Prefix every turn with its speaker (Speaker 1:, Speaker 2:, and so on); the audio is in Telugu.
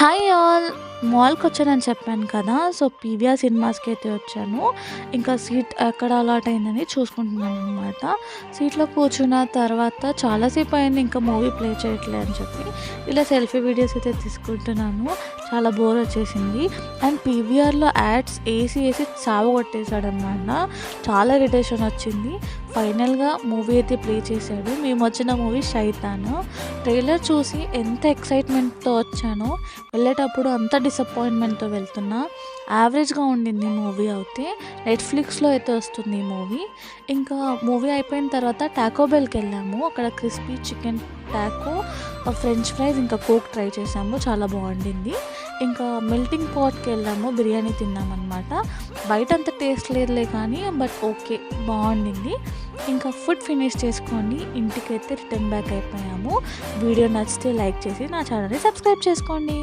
Speaker 1: Hi all! మాల్‌కొచ్చానని చెప్పాను కదా! సో, పీవీఆర్ సినిమాస్‌కైతే వచ్చాను. ఇంకా సీట్ ఎక్కడ అలాట్ అయిందని చూసుకుంటున్నాననమాట. సీట్‌లో కూర్చున్న తర్వాత చాలా సేపయింది ఇంకా మూవీ ప్లే చేయట్లే అని చెప్పి, ఇలా సెల్ఫీ వీడియోస్ అయితే తీసుకుంటున్నాను. చాలా బోరొచ్చేసింది. అండ్ పీవీఆర్‌లో యాడ్స్ ఏసి చావగొట్టేసాడనమాట. చాలా ఇరిటేషన్ వచ్చింది. ఫైనల్‌గా మూవీ అయితే ప్లే చేశాడు. మేమొచ్చిన మూవీ 'శైతాన్'. ట్రైలర్ చూసి ఎంత ఎక్సైట్‌మెంట్‌తో వచ్చానో, వెళ్ళేటప్పుడు అంత డిసప్పాయింట్‌మెంట్‌తో వెళ్తున్నా. యావరేజ్‌గా ఉండింది మూవీ అయితే. నెట్‌ఫ్లిక్స్‌లో అయితే వస్తుంది ఈ మూవీ. ఇంకా మూవీ అయిపోయిన తర్వాత టాకో బెల్‌కెళ్ళాము. అక్కడ crispy chicken Taco, French fries, ఇంకా కోక్ ట్రై చేసాము. చాలా బాగుండింది. ఇంకా మెల్టింగ్ పాట్‌కెళ్ళాము. బిర్యానీ తిన్నామన్నమాట. బయట అంత టేస్ట్ లేదులే కానీ బట్ ఓకే, బాగుండింది. ఇంకా ఫుడ్ ఫినిష్ చేసుకొని ఇంటికైతే రిటర్న్ బ్యాక్ అయిపోయాము. వీడియో నచ్చితే లైక్ చేసి నా ఛానల్‌ని సబ్స్క్రైబ్ చేసుకోండి.